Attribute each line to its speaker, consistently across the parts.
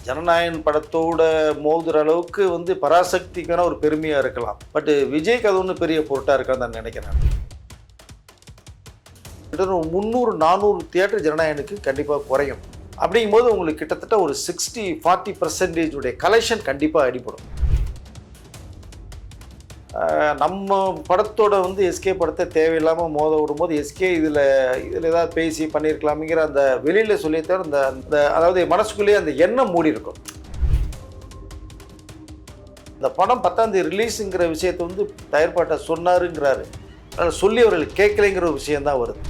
Speaker 1: ஜனநாயகன் படத்தோட மோதுற அளவுக்கு வந்து பராசக்திக்கான ஒரு பெருமையாக இருக்கலாம். பட் விஜய்க்கு அது ஒன்றும் பெரிய பொருட்டாக இருக்கான்னு நான் நினைக்கிறேன். 300-400 தியேட்டர் ஜனநாயகனுக்கு கண்டிப்பாக குறையும். அப்படிங்கும்போது உங்களுக்கு கிட்டத்தட்ட ஒரு 60-40% உடைய கலெக்ஷன் கண்டிப்பாக அடிப்படும். நம்ம படத்தோட வந்து எஸ்கே படத்தை தேவையில்லாமல் மோத விடும்போது எஸ்கே இதில் ஏதாவது பேசி பண்ணியிருக்கலாமுங்கிற அந்த வெளியில் சொல்லித்தவிர அந்த அதாவது மனசுக்குள்ளேயே அந்த எண்ணம் மூடி இருக்கும். இந்த படம் 10ஆம் தேதி ரிலீஸுங்கிற விஷயத்தை வந்து தயாரிப்பாட்ட சொன்னாருங்கிறாரு. அதனால் சொல்லி அவர்கள் கேட்கலைங்கிற ஒரு விஷயந்தான் வருது.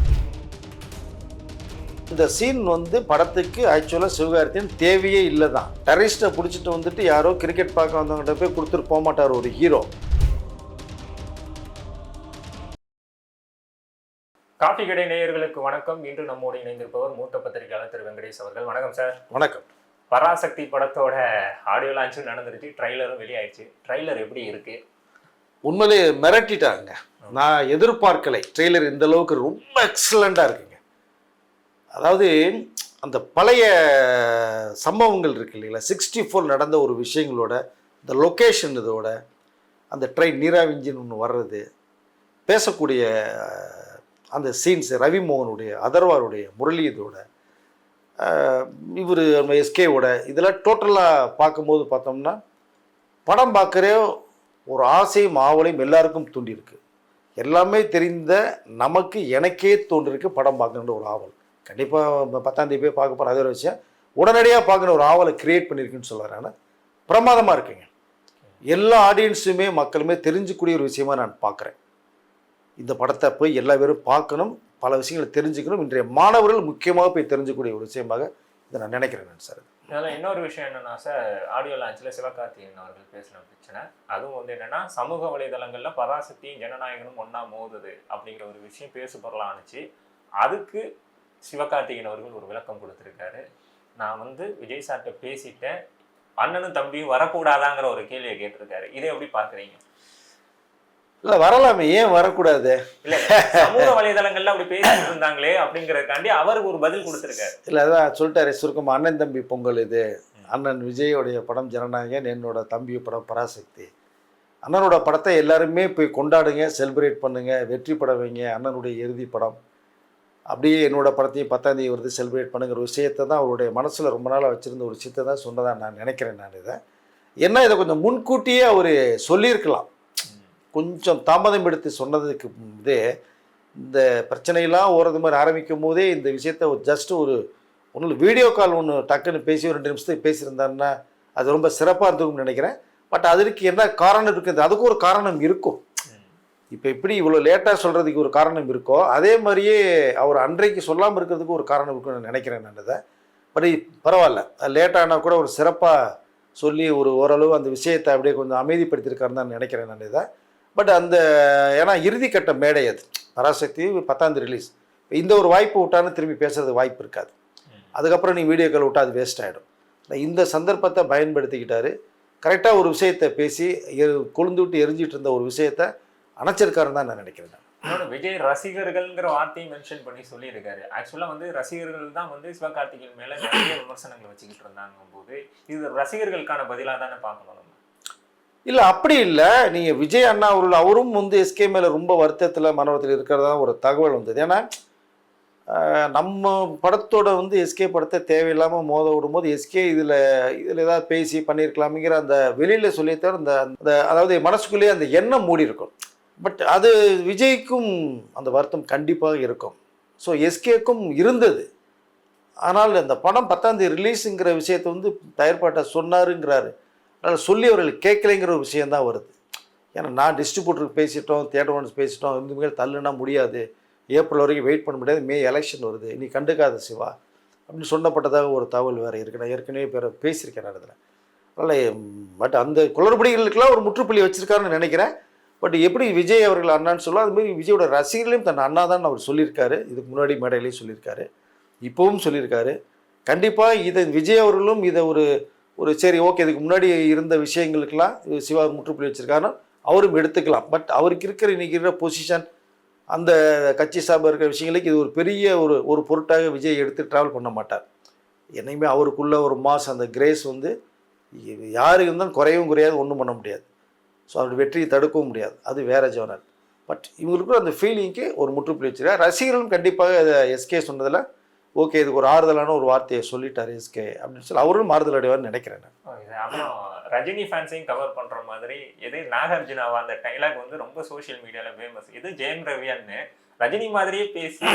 Speaker 1: இந்த சீன் வந்து படத்துக்கு ஆக்சுவலாக சிவகார்த்திகேயன் தேவையே இல்லை தான். டெரரிஸ்ட்டை பிடிச்சிட்டு வந்துட்டு யாரோ கிரிக்கெட் பார்க்க வந்தவங்ககிட்ட போய் கொடுத்துட்டு போக மாட்டார் ஒரு ஹீரோ.
Speaker 2: காஃபி கடை நேயர்களுக்கு வணக்கம். இன்று நம்மோடு இணைந்திருப்பவர் மூத்த பத்திரிகையாளர் திரு வெங்கடேஷ் அவர்கள். வணக்கம் சார்.
Speaker 1: வணக்கம்.
Speaker 2: பராசக்தி படத்தோட ஆடியோ லான்ச்சும் நடந்துருச்சு, ட்ரைலரும் வெளியாயிடுச்சு. ட்ரைலர் எப்படி இருக்கு?
Speaker 1: உண்மையிலே மிரட்டிட்டாங்க. நான் எதிர்பார்க்கலை ட்ரெய்லர் இந்த அளவுக்கு ரொம்ப எக்ஸலண்ட்டாக இருக்குங்க. அதாவது அந்த பழைய சம்பவங்கள் இருக்கு இல்லைங்களா, 64 நடந்த ஒரு விஷயங்களோட இந்த லொக்கேஷன் இதோட அந்த ட்ரெயின் நீராவி இன்ஜின் ஒன்று வர்றது, பேசக்கூடிய அந்த சீன்ஸ், ரவி மோகனுடைய, அதர்வாருடைய, முரளி இதோட, இவர் நம்ம எஸ்கேவோட, இதெல்லாம் டோட்டலாக பார்க்கும்போது பார்த்தோம்னா படம் பார்க்குற ஒரு ஆசையும் ஆவலையும் எல்லாருக்கும் தூண்டியிருக்கு. எல்லாமே தெரிந்த நமக்கு எனக்கே தோன்றிருக்கு படம் பார்க்கணுன்ற ஒரு ஆவல். கண்டிப்பாக 10ஆம் தேதி போய் பார்க்க போகிற அதே ஒரு விஷயம் உடனடியாக பார்க்குற ஒரு ஆவலை கிரியேட் பண்ணியிருக்குன்னு சொல்லுவார். ஆனால் பிரமாதமாக இருக்குங்க. எல்லா ஆடியன்ஸுமே மக்களுமே தெரிஞ்சுக்கூடிய ஒரு விஷயமா நான் பார்க்குறேன். இந்த படத்தை போய் எல்லா பேரும் பார்க்கணும், பல விஷயங்களை தெரிஞ்சுக்கணும். இன்றைய மாணவர்கள் முக்கியமாக போய் தெரிஞ்சுக்கூடிய ஒரு விஷயமாக இதை நான் நினைக்கிறேன் சார்.
Speaker 2: அதில் இன்னொரு விஷயம் என்னன்னா சார், ஆடியோ லான்ச்சில் சிவகார்த்திகேயன் அவர்கள் பேசின பிரச்சனை, அதுவும் வந்து என்னன்னா சமூக வலைதளங்களில் பராசக்தியும் ஜனநாயகனும் ஒன்றா மோதுது அப்படிங்கிற ஒரு விஷயம் பேசுபொருளாக ஆணுச்சு. அதுக்கு சிவகார்த்திகேயன் அவர்கள் ஒரு விளக்கம் கொடுத்துருக்காரு. நான் வந்து விஜய் சார்கிட்ட பேசிட்டேன், அண்ணனும் தம்பியும் வரக்கூடாதாங்கிற ஒரு கேள்வியை கேட்டிருக்காரு. இதை எப்படி பார்க்குறீங்க?
Speaker 1: இல்லை, வரலாமே, ஏன் வரக்கூடாது?
Speaker 2: இல்லை, சமூக வலைதளங்கள்ல அப்படி பேசிட்டு இருந்தாங்களே அப்படிங்கிறதுக்காண்டி அவருக்கு ஒரு பதில் கொடுத்துருக்காரு.
Speaker 1: இல்லை, அதான் சொல்லிட்டாரு சுருக்கமாக, அண்ணன் தம்பி பொங்கல் இது. அண்ணன் விஜயோடைய படம் ஜனநாயகன், என்னோட தம்பி படம் பராசக்தி. அண்ணனோட படத்தை எல்லாருமே போய் கொண்டாடுங்க, செலிப்ரேட் பண்ணுங்க, வெற்றி படம் வைங்க, அண்ணனுடைய இறுதி படம். அப்படியே என்னோட படத்தையும் 10ஆம் தேதி வருது செலிப்ரேட் பண்ணுங்கிற விஷயத்தை தான் அவருடைய மனசில் ரொம்ப நாளாக வச்சுருந்த ஒரு விஷயத்தை தான் சொன்னதாக நான் நினைக்கிறேன். நான் இதை இதை கொஞ்சம் முன்கூட்டியே அவர் சொல்லியிருக்கலாம். கொஞ்சம் தாமதம் எடுத்து சொன்னதுக்கு இதே இந்த பிரச்சனையெல்லாம் ஓடுறது மாதிரி ஆரம்பிக்கும் போதே இந்த விஷயத்தை ஜஸ்ட் ஒரு ஒன்று வீடியோ கால் ஒன்று டக்குன்னு பேசி ஒரு 2 நிமிஷத்துக்கு பேசியிருந்தாருன்னா அது ரொம்ப சிறப்பாக இருந்திருக்கும்னு நினைக்கிறேன். பட் அதற்கு என்ன காரணம் இருக்குது, அதுக்கு ஒரு காரணம் இருக்கும். இப்போ இப்படி இவ்வளோ லேட்டாக சொல்கிறதுக்கு ஒரு காரணம் இருக்கோ, அதே மாதிரியே அவர் அன்றைக்கு சொல்லாமல் இருக்கிறதுக்கு ஒரு காரணம் இருக்குன்னு நினைக்கிறேன் நான். இதை பட் பரவாயில்ல, லேட்டானால் கூட ஒரு சிறப்பாக சொல்லி ஓரளவு அந்த விஷயத்தை அப்படியே கொஞ்சம் அமைதிப்படுத்தியிருக்காருன்னு தான் நினைக்கிறேன் நான். இதை பட் அந்த ஏன்னா இறுதிக்கட்ட மேடை அது, பராசக்தி 10ஆம் தேதி ரிலீஸ். இந்த ஒரு வாய்ப்பு விட்டான்னு திரும்பி பேசுறது வாய்ப்பு இருக்காது. அதுக்கப்புறம் நீ வீடியோக்கள் விட்டால் அது வேஸ்ட் ஆகிடும். இந்த சந்தர்ப்பத்தை பயன்படுத்திக்கிட்டாரு. கரெக்டாக ஒரு விஷயத்தை பேசி கொழுந்து விட்டு எரிஞ்சிட்டு இருந்த ஒரு விஷயத்தை அணைச்சிருக்காருன்னு தான் நான் நினைக்கிறேன்.
Speaker 2: விஜய் ரசிகர்கள்ங்கிற வார்த்தையை மென்ஷன் பண்ணி சொல்லியிருக்காரு. ஆக்சுவலாக வந்து ரசிகர்கள் தான் வந்து சிவகார்த்திகேயன் மேலே நிறைய விமர்சனங்கள் வச்சுக்கிட்டு இருந்தாங்க போது இது ரசிகர்களுக்கான பதிலாக தானே பார்க்கணும் நம்ம.
Speaker 1: இல்லை, அப்படி இல்லை. நீங்கள் விஜய் அண்ணா அவரும் வந்து எஸ்கே மேலே ரொம்ப வருத்தத்தில் மனவத்தில் இருக்கிறதா ஒரு தகவல் வந்தது. ஏன்னா நம்ம படத்தோட வந்து எஸ்கே படத்தை தேவையில்லாமல் மோத விடும்போது எஸ்கே இதில் ஏதாவது பேசி பண்ணியிருக்கலாமுங்கிற அந்த வெளியில் சொல்லித்தவிர அந்த அதாவது மனசுக்குள்ளேயே அந்த எண்ணம் மூடி இருக்கும். பட் அது விஜய்க்கும் அந்த வருத்தம் கண்டிப்பாக இருக்கும். ஸோ எஸ்கேக்கும் இருந்தது. ஆனால் அந்த படம் 10ஆம் தேதி ரிலீஸுங்கிற விஷயத்தை வந்து தயாரிப்பாட்ட சொன்னாருங்கிறாரு. அதனால் சொல்லி அவர்கள் கேட்கலைங்கிற ஒரு விஷயந்தான் வருது. ஏன்னா நான் டிஸ்ட்ரிபியூட்டருக்கு பேசிட்டோம், தியேட்டர் ஓனர்ஸ் பேசிட்டோம், இனிமேல் தள்ளுனா முடியாது, ஏப்ரல் வரைக்கும் வெயிட் பண்ண முடியாது, மே எலெக்ஷன் வருது, நீ கண்டுக்காத சிவா அப்படின்னு சொன்னப்பட்டதாக ஒரு தகவல் வேறு இருக்குது. நான் ஏற்கனவே பேசியிருக்கேன் இடத்துல. அதனால் பட் அந்த குளறுபடிகளுக்கெல்லாம் ஒரு முற்றுப்புள்ளி வச்சுருக்காருன்னு நினைக்கிறேன். பட் எப்படி விஜய் அவர்கள் அண்ணான்னு சொல்லுவோம், அதுமாதிரி விஜயோட ரசிகர்களையும் தன் அண்ணா தான் அவர் சொல்லியிருக்காரு. இதுக்கு முன்னாடி மேடையிலையும் சொல்லியிருக்காரு, இப்போவும் சொல்லியிருக்காரு. கண்டிப்பாக இதை விஜய் அவர்களும் இதை ஒரு சரி ஓகே, இதுக்கு முன்னாடி இருந்த விஷயங்களுக்கெல்லாம் சிவா முற்றுப்புள்ளி வச்சுருக்காருன்னா அவரும் எடுத்துக்கலாம். பட் அவருக்கு இருக்கிற இன்றைக்கி இருக்கிற பொசிஷன், அந்த கட்சி சார்பாக இருக்கிற விஷயங்களுக்கு இது ஒரு பெரிய ஒரு பொருட்டாக விஜய் எடுத்து ட்ராவல் பண்ண மாட்டார். என்னையுமே அவருக்குள்ள ஒரு மாஸ் அந்த கிரேஸ் வந்து யாருக்கு இருந்தாலும் குறையவும் குறையாது, ஒன்றும் பண்ண முடியாது. ஸோ அவருடைய வெற்றியை தடுக்கவும் முடியாது, அது வேற ஜோனர். பட் இவங்களுக்கு அந்த ஃபீலிங்க்கு ஒரு முற்றுப்புள்ளி வச்சிருக்காரு. ரசிகர்களும் கண்டிப்பாக எஸ்கே சொன்னதில் ஓகே இதுக்கு ஒரு ஆறுதலான ஒரு வார்த்தையை சொல்லிட்டார் எஸ்கே அப்படின்னு சொல்லி அவரும் மாறுதல் அடைவார்னு நினைக்கிறேன் நான்.
Speaker 2: அப்புறம் ரஜினி ஃபேன்ஸையும் கவர் பண்ற மாதிரி எது நாகார்ஜுனாவா அந்த டைலாக் வந்து ரொம்ப சோஷியல் மீடியால ஃபேமஸ். இது ஜெயம் ரவியான்னு ரஜினி மாதிரியே பேசி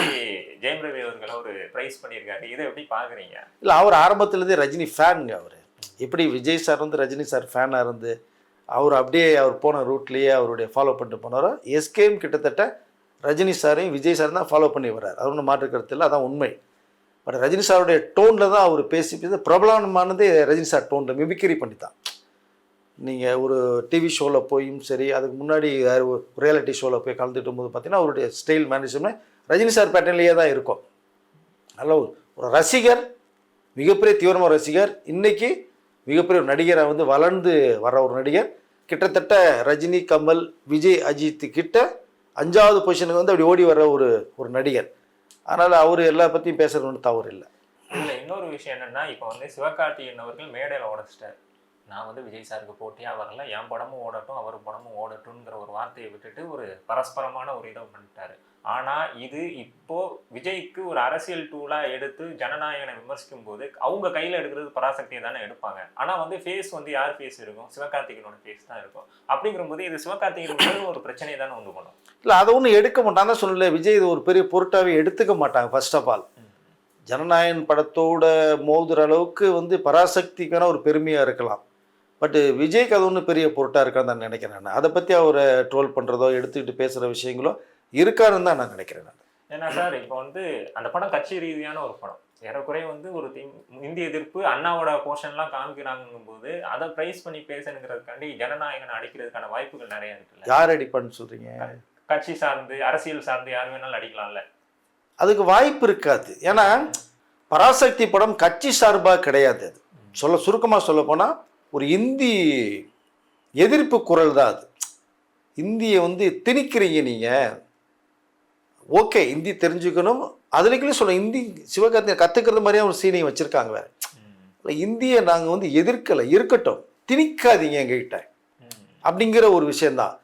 Speaker 2: ஜெயம் ரவி அவர்களை ஒரு பிரைஸ் பண்ணியிருக்காரு. இதை எப்படி பாக்குறீங்க?
Speaker 1: இல்லை, அவர் ஆரம்பத்துலேருந்தே ரஜினி ஃபேனுங்க. அவர் எப்படி விஜய் சார் வந்து ரஜினி சார் ஃபேனாக இருந்து அவர் அப்படியே அவர் போன ரூட்லேயே அவருடைய ஃபாலோ பண்ணிட்டு போனாரோ, எஸ்கேயும் கிட்டத்தட்ட ரஜினி சாரையும் விஜய் சார் தான் ஃபாலோ பண்ணி வர்றார். அது ஒன்றும் மாற்று கருத்து இல்லை, அதான் உண்மை. பட் ரஜினி சாருடைய டோனில் தான் அவர் பேசி பிரபலமானதே ரஜினி சார் டோனில் மிமிக்ரி பண்ணி தான். நீங்கள் ஒரு டிவி ஷோவில் போயும் சரி, அதுக்கு முன்னாடி ரியாலிட்டி ஷோவில் போய் கலந்துட்டு போது பார்த்தீங்கன்னா அவருடைய ஸ்டைல் மேனேஜ்மெண்ட் ரஜினி சார் பேட்டர்ன்லேயே தான் இருக்கும். நல்ல ஒரு ரசிகர், மிகப்பெரிய தீவிரமான ரசிகர், இன்றைக்கி மிகப்பெரிய ஒரு நடிகரை வந்து வளர்ந்து வர ஒரு நடிகர், கிட்டத்தட்ட ரஜினி, கமல், விஜய், அஜித் கிட்ட 5வது பொசிஷனுக்கு வந்து அப்படி ஓடி வர ஒரு நடிகர். அதனால் அவர் எல்லா பற்றியும் பேசுறது ஒன்றும் தவறு இல்லை.
Speaker 2: இல்லை, இன்னொரு விஷயம் என்னென்னா இப்போ வந்து சிவகார்த்திகேயன் அவர்கள் மேடையில் உடச்சிட்டார். நான் வந்து விஜய் சாருக்கு போட்டியாக வரல, என் படமும் ஓடட்டும் அவர் படமும் ஓடட்டும்ங்கிற ஒரு வார்த்தையை விட்டுட்டு ஒரு பரஸ்பரமான ஒரு இதை பண்ணிட்டாரு. ஆனால் இது இப்போ விஜய்க்கு ஒரு அரசியல் டூலாக எடுத்து ஜனநாயகனை விமர்சிக்கும் போது அவங்க கையில் எடுக்கிறது பராசக்தியை தானே எடுப்பாங்க. ஆனால் வந்து ஃபேஸ் வந்து யார் ஃபேஸ் இருக்கும்? சிவகார்த்திகேயனோட ஃபேஸ் தான் இருக்கும். அப்படிங்கிற போது இது சிவகார்த்திகேயன் ஒரு பிரச்சனையை தானே உண்டு பண்ணும்.
Speaker 1: இல்லை, அதை ஒன்றும் எடுக்க மாட்டாங்க தான் சொல்லல. விஜய் இது ஒரு பெரிய பொருட்டாகவே எடுத்துக்க மாட்டாங்க. ஃபர்ஸ்ட் ஆஃப் ஆல் ஜனநாயகன் படத்தோட மோதுற அளவுக்கு வந்து பராசக்திக்கான ஒரு பெருமையாக இருக்கலாம். பட் விஜய்க்கு அது ஒன்றும் பெரிய பொருட்டாக இருக்கான்னு தான் நினைக்கிறேன் நான். அதை பற்றி அவரை ட்ரோல் பண்ணுறதோ எடுத்துக்கிட்டு பேசுகிற விஷயங்களோ இருக்காருன்னு தான் நான் நினைக்கிறேன் நான்.
Speaker 2: ஏன்னா சார் இப்போ வந்து அந்த படம் கட்சி ரீதியான ஒரு படம், ஏறக்குறைய வந்து ஒரு இந்திய எதிர்ப்பு அண்ணாவோட போர்ஷன்லாம் காமிக்கிறாங்கும் போது அதை ப்ரைஸ் பண்ணி பேசணுங்கிறதுக்காண்டி ஜனநாயகனை அடிக்கிறதுக்கான வாய்ப்புகள் நிறைய இருக்குல்ல.
Speaker 1: யார் அடிப்பான்னு சொல்கிறீங்க?
Speaker 2: கட்சி சார்ந்து அரசியல் சார்ந்து யார் வேணாலும் அடிக்கலாம்ல.
Speaker 1: அதுக்கு வாய்ப்பு இருக்காது. ஏன்னா பராசக்தி படம் கட்சி சார்பாக கிடையாது. அது சுருக்கமாக சொல்ல போனால் ஒரு இந்தி எதிர்ப்பு குரல் தான் அது. இந்தியை வந்து திணிக்கிறீங்க நீங்கள். ஓகே, இந்தி தெரிஞ்சுக்கணும், அதுலேக்குள்ளே சொல்ல இந்தி சிவகார்த்திகேயன் கற்றுக்கிறது மாதிரியே ஒரு சீனையும் வச்சுருக்காங்க வேறு. இந்தியை நாங்கள் வந்து எதிர்க்கலை, இருக்கட்டும், திணிக்காதீங்க எங்ககிட்ட அப்படிங்கிற ஒரு விஷயந்தான்.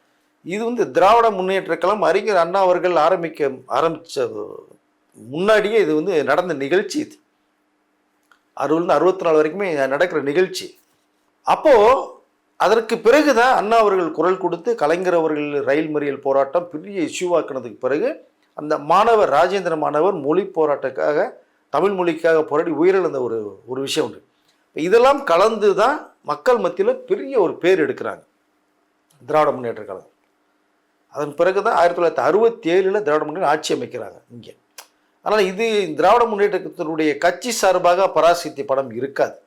Speaker 1: இது வந்து திராவிட முன்னேற்ற கழகம் அறிஞர் அண்ணா அவர்கள் ஆரம்பித்த முன்னாடியே இது வந்து நடந்த நிகழ்ச்சி. இது 60-64 வரைக்குமே நடக்கிற நிகழ்ச்சி. அப்போது அதற்கு பிறகு தான் அண்ணா அவர்கள் குரல் கொடுத்து கலைஞர் அவர்கள் ரயில் மறியல் போராட்டம் பெரிய இஷ்யூவாக்குனதுக்கு பிறகு அந்த மாணவர் ராஜேந்திர மாணவர் மொழி போராட்டத்துக்காக தமிழ் மொழிக்காக போராடி உயிரிழந்த ஒரு விஷயம் உண்டு. இதெல்லாம் கலந்து தான் மக்கள் மத்தியில் பெரிய ஒரு பேர் எடுக்கிறாங்க திராவிட முன்னேற்ற கழகம். அதன் பிறகு தான் 1967 திராவிட முன்னேற்ற ஆட்சி அமைக்கிறாங்க இங்கே. அதனால் இது திராவிட முன்னேற்றத்தினுடைய கட்சி சார்பாக பராசக்தி படம் இருக்காது,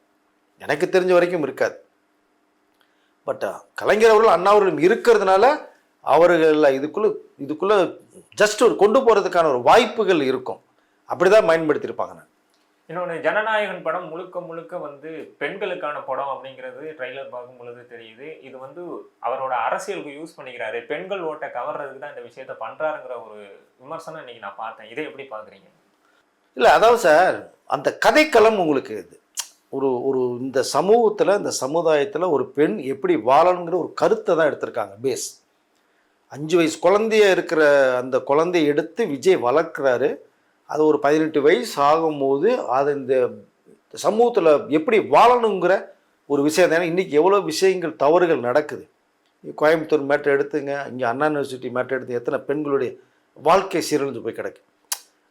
Speaker 1: எனக்கு தெரிஞ்ச வரைக்கும் இருக்காது. பட் கலைஞர் அவர்கள் அண்ணா அவர்களும் இருக்கிறதுனால அவர்கள் இதுக்குள்ளே ஜஸ்ட் ஒரு கொண்டு போகிறதுக்கான ஒரு வாய்ப்புகள் இருக்கும். அப்படி தான் பயன்படுத்தியிருப்பாங்க. நான்
Speaker 2: இன்னொன்று, ஜனநாயகன் படம் முழுக்க முழுக்க வந்து பெண்களுக்கான படம் அப்படிங்கிறது ட்ரைலர் பார்க்கும் பொழுது தெரியுது. இது வந்து அவரோட அரசியலுக்கு யூஸ் பண்ணிக்கிறாரு, பெண்கள் ஓட்டை கவர்றதுக்கு தான் இந்த விஷயத்த பண்ணுறாருங்கிற ஒரு விமர்சனம் இன்னைக்கு நான் பார்த்தேன். இதை எப்படி பார்க்குறீங்க?
Speaker 1: இல்லை, அதாவது சார் அந்த கதைக்களம் உங்களுக்கு இது ஒரு இந்த சமூகத்தில் இந்த சமுதாயத்தில் ஒரு பெண் எப்படி வாழணுங்கிற ஒரு கருத்தை தான் எடுத்திருக்காங்க பேஸ். 5 வயசு குழந்தைய இருக்கிற அந்த குழந்தைய எடுத்து விஜய் வளர்க்குறாரு. அது ஒரு 18 வயசு ஆகும்போது அது இந்த சமூகத்தில் எப்படி வாழணுங்கிற ஒரு விஷயம் தான். இன்றைக்கி எவ்வளோ விஷயங்கள் தவறுகள் நடக்குது. கோயம்புத்தூர் மேட்டர் எடுத்துங்க, இங்கே அண்ணா யூனிவர்சிட்டி மேட்டர் எடுத்து எத்தனை பெண்களுடைய வாழ்க்கை சீரழிஞ்சு போய் கிடக்கு.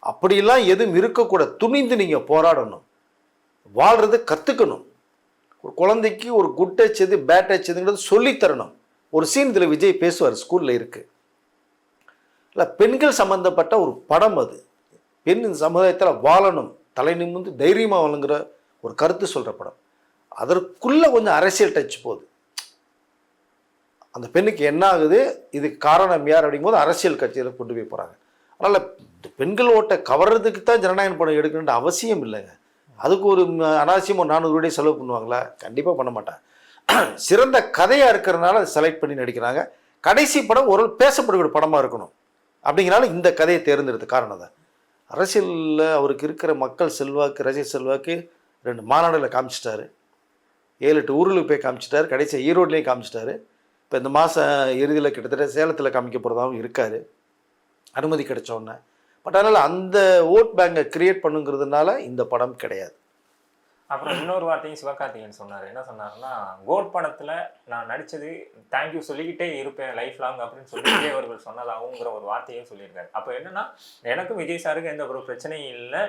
Speaker 1: அப்படிலாம் எதுவும் இருக்கக்கூடாது. துணிந்து நீங்கள் போராடணும், வாழ்கிறத கற்றுக்கணும். ஒரு குழந்தைக்கு ஒரு குட் டச் எது பேட் டச் எதுங்கிறது சொல்லித்தரணும். ஒரு சீன் இதில் விஜய் பேசுவார், ஸ்கூலில் இருக்குது. இல்லை, பெண்கள் சம்மந்தப்பட்ட ஒரு படம் அது. பெண் இந்த சமுதாயத்தில் வாழணும், தலை நிமிர்ந்து தைரியமாக வாழுங்கிற ஒரு கருத்து சொல்கிற படம். அதற்குள்ளே கொஞ்சம் அரசியல் டச் போகுது. அந்த பெண்ணுக்கு என்ன ஆகுது, இதுக்கு காரணம் யார் அப்படிங்கும்போது அரசியல் கட்சியில் கொண்டு போய் போகிறாங்க. அதனால் பெண்கள் ஓட்டை கவர்றதுக்கு தான் ஜனநாயக படம் எடுக்கணுன்ற அவசியம் இல்லைங்க. அதுக்கு ஒரு அனாவசியம் ஒரு 400 கோடி செலவு பண்ணுவாங்களா? கண்டிப்பாக பண்ண மாட்டாங்க. சிறந்த கதையாக இருக்கிறதுனால அதை செலக்ட் பண்ணி நடிக்கிறாங்க. கடைசி படம் ஒரு பேசப்படுகிற படமாக இருக்கணும் அப்படிங்கிறனால இந்த கதையை தேர்ந்தெடுத்த காரணம் தான். அரசியலில் அவருக்கு இருக்கிற மக்கள் செல்வாக்கு, ரசிகர் செல்வாக்கு 2 மாநாடுல காமிச்சிட்டாரு, 7-8 ஊர்களுக்கு போய் காமிச்சிட்டாரு, கடைசியாக ஈரோட்லேயும் காமிச்சிட்டாரு. இப்போ இந்த மாதம் இறுதியில் கிட்டத்தட்ட சேலத்தில் காமிக்க போகிறதாகவும் இருக்கார், அனுமதி கிடைச்ச உடனே. பட் அதனால் அந்த ஓட் பேங்கை கிரியேட் பண்ணுங்கிறதுனால இந்த படம் கிடையாது.
Speaker 2: அப்புறம் இன்னொரு வார்த்தையும் சிவகார்த்திகேயன் சொன்னார். என்ன சொன்னாருன்னா, கோட் படத்தில் நான் நடித்தது தேங்க்யூ சொல்லிக்கிட்டே இருப்பேன் லைஃப் லாங் அப்படின்னு சொல்லி விஜய் அவர்கள் சொன்னதாகவுங்கிற ஒரு வார்த்தையும் சொல்லியிருக்காரு. அப்போ என்னன்னா, எனக்கும் விஜய் சாருக்கு எந்த ஒரு பிரச்சனையும் இல்லை,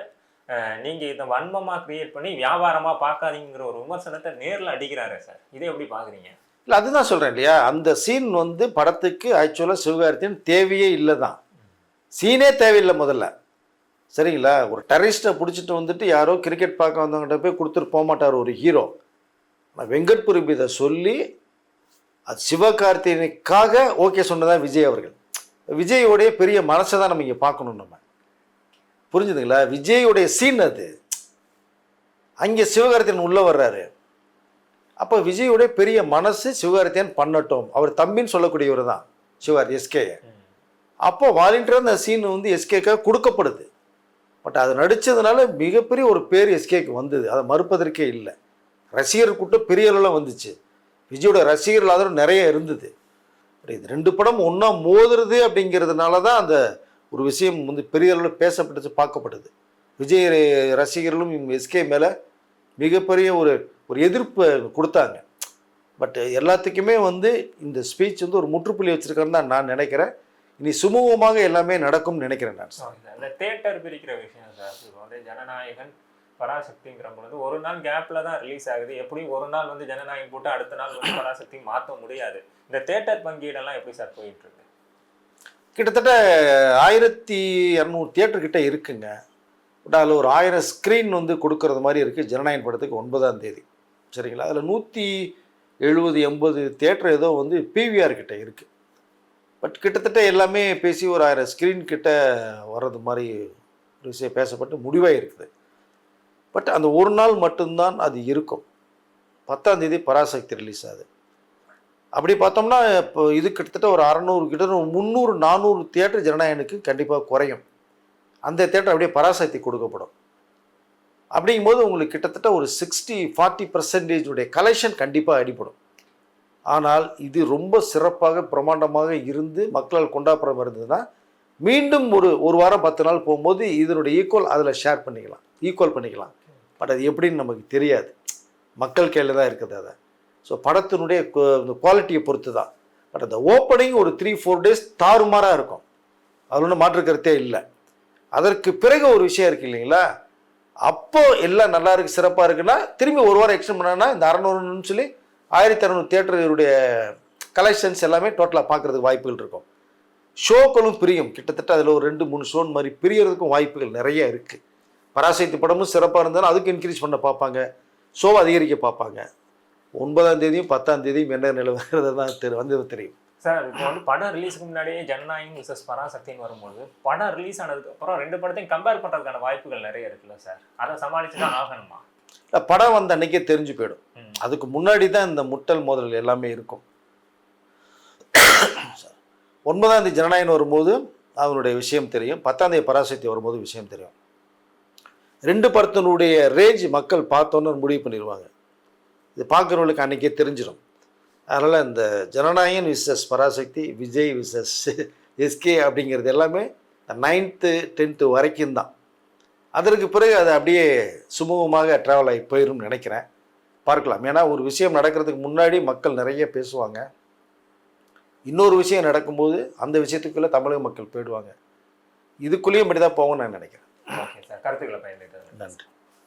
Speaker 2: நீங்கள் இதை வன்மமாக கிரியேட் பண்ணி வியாபாரமாக பார்க்காதீங்கிற ஒரு விமர்சனத்தை நேரில் அடிக்கிறாரு சார். இதை எப்படி பார்க்குறீங்க?
Speaker 1: இல்லை, அதுதான் சொல்கிறேன் இல்லையா, அந்த சீன் வந்து படத்துக்கு ஆக்சுவலாக சிவகார்த்திகேயன் தேவையே இல்லை தான். சீனே தேவையில்லை முதல்ல, சரிங்களா? ஒரு டெரரிஸ்ட்டை பிடிச்சிட்டு வந்துட்டு யாரோ கிரிக்கெட் பார்க்க வந்தவங்ககிட்ட போய் கொடுத்துட்டு போக மாட்டார் ஒரு ஹீரோ. ஆனால் வெங்கட்புரி இதை சொல்லி அது சிவகார்த்திகேயனுக்காக ஓகே சொன்னதான் விஜய் அவர்கள். விஜயோடைய பெரிய மனசை தான் நம்ம இங்கே பார்க்கணும். நம்ம புரிஞ்சுதுங்களா? விஜயோடைய சீன் அது. அங்கே சிவகார்த்திகேயன் உள்ளே வர்றாரு. அப்போ விஜயோடைய பெரிய மனசு சிவகார்த்திகேயன் பண்ணட்டும், அவர் தம்பின்னு சொல்லக்கூடியவர் தான் சிவகார்த்தி எஸ்கே. அப்போ வாலண்டியராக அந்த சீன் வந்து எஸ்கேக்காக கொடுக்கப்படுது. பட் அது நடித்ததுனால மிகப்பெரிய ஒரு பேர் எஸ்கேக்கு வந்தது, அதை மறுப்பதற்கே இல்லை. ரசிகர் கூட்டம் பெரிய அளவில் வந்துச்சு, விஜயோட ரசிகர்கள் ஆதரவு நிறைய இருந்தது. பட் இது 2 படம் ஒன்றா மோதுறது அப்படிங்கிறதுனால தான் அந்த ஒரு விஷயம் வந்து பெரிய அளவில் பேசப்பட்டுச்சு, பார்க்கப்படுது. விஜய் ரசிகர்களும் எஸ்கே மேலே மிகப்பெரிய ஒரு எதிர்ப்பை கொடுத்தாங்க. பட் எல்லாத்துக்குமே வந்து இந்த ஸ்பீச் வந்து ஒரு முற்றுப்புள்ளி வச்சுருக்காருன்னு தான் நான் நினைக்கிறேன். இனி சுமூகமாக எல்லாமே நடக்கும்னு நினைக்கிறேன் நான்.
Speaker 2: இந்த தேட்டர் பிரிக்கிற விஷயம் சார், இப்போ வந்து ஜனநாயகன் பராசக்திங்கிற பொழுது ஒரு நாள் கேப்பில் தான் ரிலீஸ் ஆகுது. எப்படியும் ஒரு நாள் வந்து ஜனநாயகம் போட்டு அடுத்த நாள் வந்து பராசக்தி மாற்ற முடியாது. இந்த தேட்டர் பங்கீடெல்லாம் எப்படி சார் போயிட்டு இருக்கு?
Speaker 1: கிட்டத்தட்ட 1200 தியேட்டர் கிட்ட இருக்குங்க. பட் அதில் ஒரு 1000 ஸ்க்ரீன் வந்து கொடுக்கறது மாதிரி இருக்குது ஜனநாயகன் படத்துக்கு 9ஆம் தேதி, சரிங்களா? அதில் 170-80 தியேட்டர் ஏதோ வந்து பிவிஆர் கிட்ட இருக்குது. பட் கிட்டத்தட்ட எல்லாமே பேசி ஒரு 1000 ஸ்க்ரீன் கிட்ட வர்றது மாதிரி ஒரு விஷயம் பேசப்பட்டு முடிவாக இருக்குது. பட் அந்த ஒரு நாள் மட்டும்தான் அது இருக்கும். 10ஆம் தேதி பராசக்தி ரிலீஸ் ஆகுது. அப்படி பார்த்தோம்னா இப்போ இது கிட்டத்தட்ட ஒரு 600 கிட்ட 300-400 தியேட்டர் ஜனநாயகனுக்கு கண்டிப்பாக குறையும். அந்த தியேட்டர் அப்படியே பராசக்தி கொடுக்கப்படும். அப்படிங்கும்போது உங்களுக்கு கிட்டத்தட்ட ஒரு 60-40% கலெக்ஷன் கண்டிப்பாக அடிப்படும். ஆனால் இது ரொம்ப சிறப்பாக பிரமாண்டமாக இருந்து மக்களால் கொண்டாடுற இருந்ததுன்னா மீண்டும் ஒரு வாரம் 10 நாள் போகும்போது இதனுடைய ஈக்குவல் அதில் ஷேர் பண்ணிக்கலாம், ஈக்குவல் பண்ணிக்கலாம். பட் அது எப்படின்னு நமக்கு தெரியாது, மக்கள் கையில் தான் இருக்குது அதை. ஸோ படத்தினுடைய குவாலிட்டியை பொறுத்து தான். பட் அந்த ஓப்பனிங் ஒரு 3-4 டேஸ் தாறுமாறாக இருக்கும், அது ஒன்றும் மாற்று கருத்தே இல்லை. அதற்கு பிறகு ஒரு விஷயம் இருக்குது இல்லைங்களா, அப்போ எல்லாம் நல்லா இருக்குது சிறப்பாக இருக்குன்னா திரும்பி ஒரு வாரம் எக்ஸ்டெண்ட் பண்ணாங்கன்னா இந்த 600ன்னு சொல்லி 1600 தியேட்டருடைய கலெக்ஷன்ஸ் எல்லாமே டோட்டலாக பார்க்குறதுக்கு வாய்ப்புகள் இருக்கும். ஷோக்களும் பிரியும், கிட்டத்தட்ட அதில் ஒரு 2-3 ஷோன் மாதிரி பிரியறதுக்கும் வாய்ப்புகள் நிறைய இருக்குது. பராசக்தி படமும் சிறப்பாக இருந்தாலும் அதுக்கு இன்க்ரீஸ் பண்ண பார்ப்பாங்க, ஷோவை அதிகரிக்க பார்ப்பாங்க. 9ஆம் தேதியும் 10ஆம் தேதியும் என்ன நிலவுறது தான் வந்து தெரியும்
Speaker 2: சார். இப்போ வந்து படம் ரிலீஸுக்கு முன்னாடியே ஜனநாயகம் விசஸ் பராசக்தின்னு வரும்போது படம் ரிலீஸ் ஆனதுக்கு அப்புறம் 2 படத்தையும் கம்பேர் பண்ணுறதுக்கான வாய்ப்புகள் நிறைய இருக்குல்ல சார், அதை சமாளிச்சு தான் ஆகணுமா?
Speaker 1: படம் வந்த அன்னைக்கே தெரிஞ்சு போயிடும். அதுக்கு முன்னாடி தான் இந்த முட்டல் மோதல் எல்லாமே இருக்கும். 9ஆம் தேதி ஜனநாயகன் வரும்போது அவனுடைய விஷயம் தெரியும், 10ஆம் தேதி பராசக்தி வரும்போது விஷயம் தெரியும். 2 படத்தினுடைய ரேஞ்ச் மக்கள் பார்த்தோன்னு முடிவு பண்ணிடுவாங்க. இது பார்க்குறவங்களுக்கு அன்றைக்கே தெரிஞ்சிடும். அதனால் இந்த Jananayagan versus Parasakthi, Vijay versus SK அப்படிங்கிறது எல்லாமே 9th 10th வரைக்கும் தான். அதற்கு பிறகு அது அப்படியே சுமூகமாக ட்ராவல் ஆகி போயிடும்னு நினைக்கிறேன். பார்க்கலாம். ஏன்னா ஒரு விஷயம் நடக்கிறதுக்கு முன்னாடி மக்கள் நிறைய பேசுவாங்க, இன்னொரு விஷயம் நடக்கும்போது அந்த விஷயத்துக்குள்ளே தமிழக மக்கள் போயிடுவாங்க. இதுக்குள்ளேயும் இப்படி தான் போகும்னு நான் நினைக்கிறேன்.
Speaker 2: ஓகே சார், கருத்துக்களை பயந்துட்டு
Speaker 1: நன்றி.